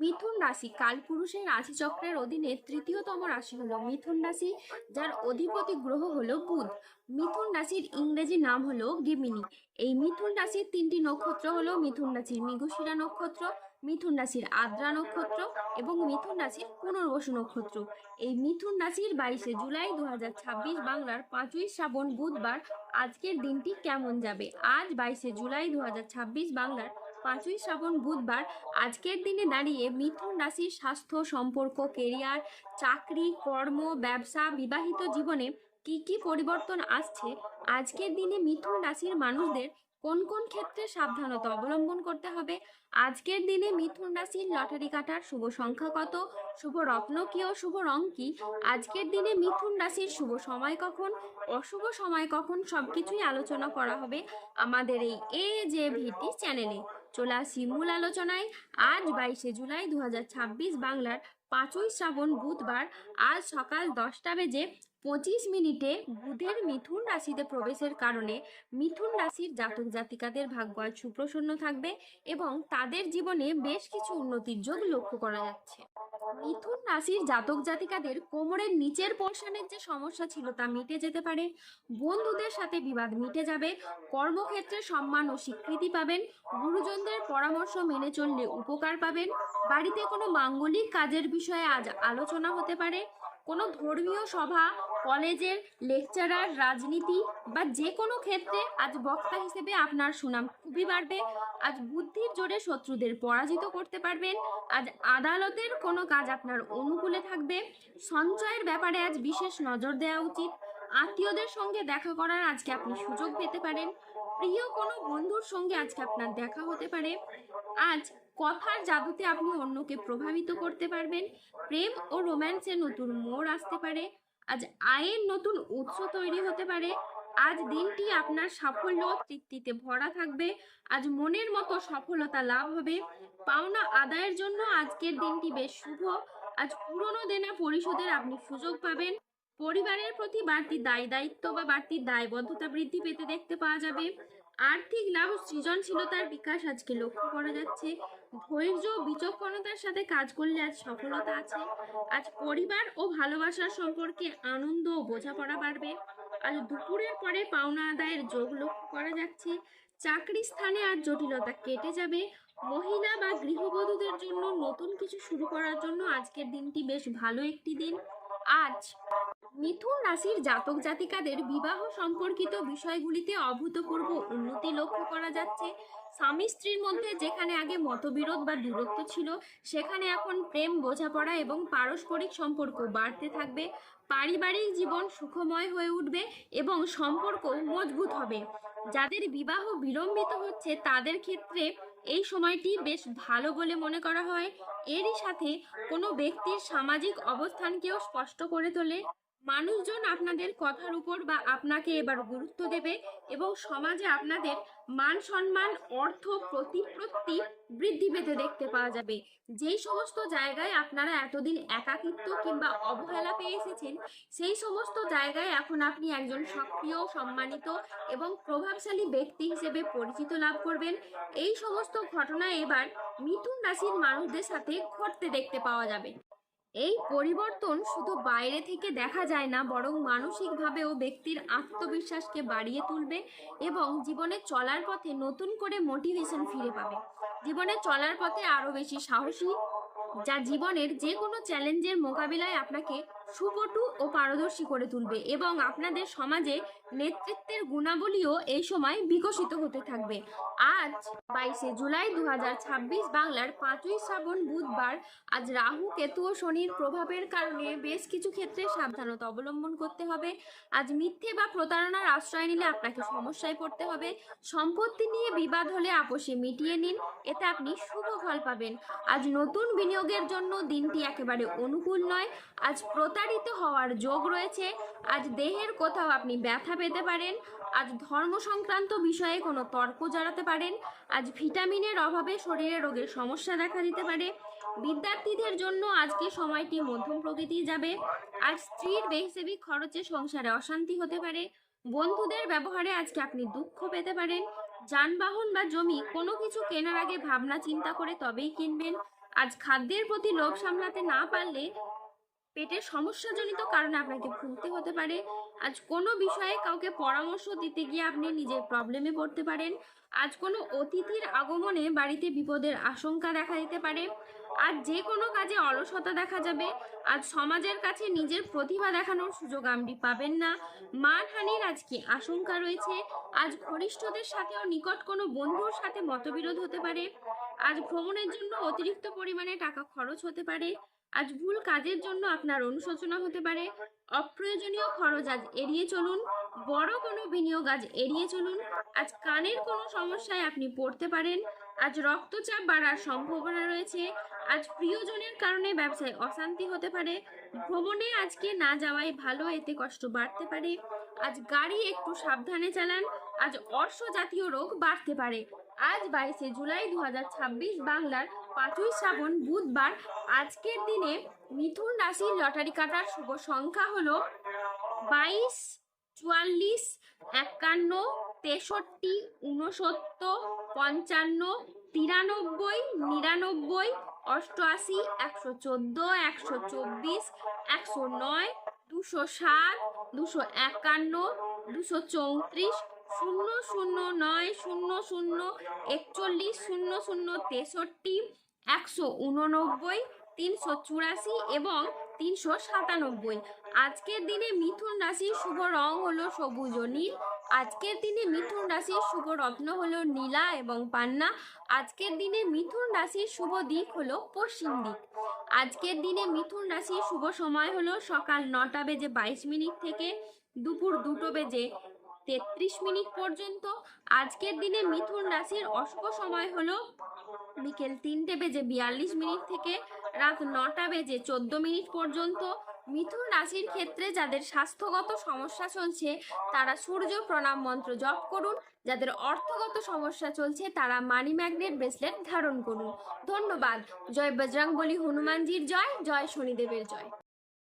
মিথুন রাশি কালপুরুষের রাশিচক্রের অধীনে তৃতীয়তম রাশি হলো মিথুন রাশি, যার অধিপতি গ্রহ হলো বুধ। মিথুন রাশির ইংরেজি নাম হলো গেমিনি। এই মিথুন রাশির তিনটি নক্ষত্র হলো মিথুন রাশির মৃগশিরা নক্ষত্র, মিথুন রাশির আদ্রা নক্ষত্র এবং মিথুন রাশির পুনর্বসু নক্ষত্র। এই মিথুন রাশির 22শে জুলাই 2026 বাংলার 5ই শ্রাবণ বুধবার আজকের দিনটি কেমন যাবে? আজ 22শে জুলাই 2026 বাংলার 5ই শ্রাবণ বুধবার আজকের দিনে দাঁড়িয়ে মিথুন রাশির স্বাস্থ্য, সম্পর্ক, কেরিয়ার, চাকরি, কর্ম, ব্যবসা, বিবাহিত জীবনে কি কি পরিবর্তন আসছে, আজকের দিনে মিথুন রাশির মানুষদের কোন কোন ক্ষেত্রে সাবধানতা অবলম্বন করতে হবে, আজকের দিনে মিথুন রাশির লটারি কাটার শুভ সংখ্যা কত, শুভ রত্ন কি ও শুভ রং কি, আজকের দিনে মিথুন রাশির শুভ সময় কখন, অশুভ সময় কখন, সবকিছুই আলোচনা করা হবে আমাদের এই AJVT চ্যানেলে। চলে আসি মূল আলোচনায়। আজ 22শে জুলাই 2026 বাংলার 5ই শ্রাবণ বুধবার আজ সকাল 10টা বেজে 25 মিনিটে বুধের মিথুন রাশিতে প্রবেশের কারণে মিথুন রাশির জাতক জাতিকাদের ভাগ্য আজ সুপ্রসন্ন থাকবে এবং তাদের জীবনে বেশ কিছু উন্নতির যোগ লক্ষ্য করা যাচ্ছে। মিথুন রাশির জাতক জাতিকাদের কোমরের নিচের পোর্শনের যে সমস্যা ছিল তা মিটে যেতে পারে, বন্ধুদের সাথে বিবাদ মিটে যাবে, কর্মক্ষেত্রে সম্মান ও স্বীকৃতি পাবেন, গুরুজনদের পরামর্শ মেনে চললে উপকার পাবেন, বাড়িতে কোনো মাঙ্গলিক কাজের বিষয়ে আজ আলোচনা হতে পারে, কোনো ধর্মীয় সভা, কলেজের লেকচারার, রাজনীতি বা যে কোনো ক্ষেত্রে আজ বক্তা হিসেবে আপনার সুনাম খুবই বাড়বে। আজ বুদ্ধির জোরে শত্রুদের পরাজিত করতে পারবেন। আজ আদালতের কোনো কাজ আপনার অনুকূলে থাকবে। সঞ্চয়ের ব্যাপারে আজ বিশেষ নজর দেওয়া উচিত। আত্মীয়দের সঙ্গে দেখা করার আজকে আপনি সুযোগ পেতে পারেন। প্রিয় কোনো বন্ধুর সঙ্গে আজকে আপনার দেখা হতে পারে। আজ কথার জাদুতে আপনি অন্যকে প্রভাবিত করতে পারবেন। প্রেম ও রোম্যান্সে নতুন মোড় আসতে পারে। আজ আয়ের নতুন উৎস তৈরি হতে পারে। আজ দিনটি আপনার সাফল্য ও তৃপ্তিতে ভরা থাকবে। আজ মনের মতো সফলতা লাভ হবে। পাওনা আদায়ের জন্য আজকের দিনটি বেশ শুভ। আজ পুরনো দেনা পরিশোধের আপনি সুযোগ পাবেন। পরিবারের প্রতি বাড়তি দায়িত্ব বা বাড়তি দায়বদ্ধতা বৃদ্ধি পেতে দেখতে পাওয়া যাবে। আর্থিক লাভ ও সৃজনশীলতার বিকাশ আজকে লক্ষ্য করা যাচ্ছে। ধৈর্য ও বিচক্ষণতার সাথে কাজ করলে আজ সফলতা আছে। আজ পরিবার ও ভালোবাসার সম্পর্কে আনন্দ ও বোঝাপড়া বাড়বে। আজ দুপুরের পরে পাওনা আদায়ের যোগ লক্ষ্য করা যাচ্ছে। চাকরি স্থানে আজ জটিলতা কেটে যাবে। মহিলা বা গৃহবধূদের জন্য নতুন কিছু শুরু করার জন্য আজকের দিনটি বেশ ভালো একটি দিন। আজ মিথুন রাশির জাতক জাতিকাদের বিবাহ সম্পর্কিত বিষয়গুলিতে অভূতপূর্ব উন্নতি লক্ষ্য করা যাচ্ছে। স্বামী স্ত্রীর মধ্যে যেখানে আগে মতবিরোধ বা দূরত্ব ছিল, সেখানে এখন প্রেম, বোঝাপড়া এবং পারস্পরিক সম্পর্ক বাড়তে থাকবে। পারিবারিক জীবন সুখময় হয়ে উঠবে এবং সম্পর্ক মজবুত হবে। যাদের বিবাহ বিলম্বিত হচ্ছে তাদের ক্ষেত্রে এই সময়টি বেশ ভালো বলে মনে করা হয়। এরই সাথে কোনো ব্যক্তির সামাজিক অবস্থানকেও স্পষ্ট করে তোলে। মানুষজন আপনাদের কথার উপর বা আপনাকে এবার গুরুত্ব দেবে এবং সমাজে আপনাদের মান সম্মান, অর্থ, প্রতিপত্তি বৃদ্ধি পেতে দেখতে পাওয়া যাবে। যেই সমস্ত জায়গায় আপনারা এতদিন একাকিত্ব কিংবা অবহেলা পেয়ে এসেছেন, সেই সমস্ত জায়গায় এখন আপনি একজন সক্রিয়, সম্মানিত এবং প্রভাবশালী ব্যক্তি হিসেবে পরিচিত লাভ করবেন। এই সমস্ত ঘটনা এবার মিথুন রাশির মানুষদের সাথে ঘটতে দেখতে পাওয়া যাবে। এই পরিবর্তন শুধু বাইরে থেকে দেখা যায় না, বরং মানসিকভাবেও ব্যক্তির আত্মবিশ্বাসকে বাড়িয়ে তুলবে এবং জীবনে চলার পথে নতুন করে মোটিভেশন ফিরে পাবে। জীবনে চলার পথে আরো বেশি সাহসী, যা জীবনের যে কোনো চ্যালেঞ্জের মোকাবিলায় আপনাকে সুপটু ও পারদর্শী করে তুলবে এবং আপনাদের সমাজে নেতৃত্বের গুণাবলীও এই সময় বিকশিত হতে থাকবে। আজ 22শে জুলাই 2026 বাংলার 5ই শ্রাবণ বুধবার আজ রাহু, কেতু ও শনির প্রভাবের কারণে বেশ কিছু ক্ষেত্রে সাবধানতা অবলম্বন করতে হবে। আজ মিথ্যে বা প্রতারণার আশ্রয় নিলে আপনাকে সমস্যায় পড়তে হবে। সম্পত্তি নিয়ে বিবাদ হলে আপোষে মিটিয়ে নিন, এতে আপনি শুভ ফল পাবেন। আজ নতুন বিনিয়োগের জন্য দিনটি একেবারে অনুকূল নয়। আজ প্রতারিত হওয়ার যোগ রয়েছে। আজ দেহের কোথাও আপনি ব্যথা পেতে পারেন। আজ ধর্ম সংক্রান্ত বিষয়ে কোনো তর্ক জড়াতে পারেন। আজ ভিটামিনের অভাবে শরীরে রোগের সমস্যা দেখা দিতে পারে। বিদ্যার্থীদের জন্য আজকে সময়টি মধ্যম প্রকৃতির যাবে। আজ স্ত্রীর বেহিসেবি খরচে সংসারে অশান্তি হতে পারে। বন্ধুদের ব্যবহারে আজকে আপনি দুঃখ পেতে পারেন। যানবাহন বা জমি কোনো কিছু কেনার আগে ভাবনা চিন্তা করে তবেই কিনবেন। আজ খাদ্যের প্রতি লোভ সামলাতে না পারলে পেটের সমস্যাজনিত কারণে আপনাকে ভুগতে হতে পারে। আজ কোনো বিষয়ে কাউকে পরামর্শ দিতে গিয়ে আপনি নিজের প্রবলেমে পড়তে পারেন। আজ কোনো অতিথির আগমনে বাড়িতে বিপদের আশঙ্কা দেখা দিতে পারে। আজ যে কোনো কাজে অলসতা দেখা যাবে। আজ সমাজের কাছে নিজের প্রতিভা দেখানোর সুযোগ আপনি পাবেন না। মানহানির আজকে আশঙ্কা রয়েছে। আজ ঘনিষ্ঠদের সাথেও নিকট কোনো বন্ধুর সাথে মতবিরোধ হতে পারে। আজ ভ্রমণের জন্য অতিরিক্ত পরিমাণে টাকা খরচ হতে পারে। আজ ভুল কাজের জন্য আপনার অনুশোচনা হতে পারে। অপ্রয়োজনীয় খরচ আজ এড়িয়ে চলুন। বড় কোনো বিনিয়োগ আজ এড়িয়ে চলুন। আজ কানের কোনো সমস্যায় আপনি পড়তে পারেন। আজ রক্তচাপ বাড়ার সম্ভাবনা রয়েছে। আজ প্রিয়জনের কারণে ব্যবসায় অশান্তি হতে পারে। ভ্রমণে আজকে না যাওয়াই ভালো, এতে কষ্ট বাড়তে পারে। আজ গাড়ি একটু সাবধানে চালান। আজ অর্শ জাতীয় রোগ বাড়তে পারে। আজ 22শে জুলাই 2026 বাংলার 5ই শ্রাবণ বুধবার। আজকের দিনে মিথুন রাশির লটারি কাটার শুভ সংখ্যা হলো 22, 44, 51, 63, 69, 55, 93, 99, 88, 114, 124, 109, 207, 251, 234, 009, 00, 41, 00, 63, 189, 384 এবং 397। আজকের দিনে মিথুন রাশির শুভ রং হলো সবুজ ও নীল। আজকের দিনে মিথুন রাশির শুভ রত্ন হলো নীলা এবং পান্না। আজকের দিনে মিথুন রাশির শুভ দিক হলো পশ্চিম দিক। আজকের দিনে মিথুন রাশির শুভ সময় হলো সকাল 9টা বেজে 22 মিনিট থেকে দুপুর 2টো বেজে 33 মিনিট পর্যন্ত। আজকের দিনে মিথুন রাশির অশুভ সময় হলো বিকেল 3টে বেজে 42 মিনিট থেকে রাত 9টা বেজে 14 মিনিট পর্যন্ত। মিথুন রাশির ক্ষেত্রে যাদের স্বাস্থ্যগত সমস্যা চলছে তারা সূর্য প্রণাম মন্ত্র জপ করুন। যাদের অর্থগত সমস্যা চলছে তারা মানি ম্যাগনেট ব্রেসলেট ধারণ করুন। ধন্যবাদ। জয় বজরংবলী, হনুমানজির জয়, জয় শনিদেবের জয়।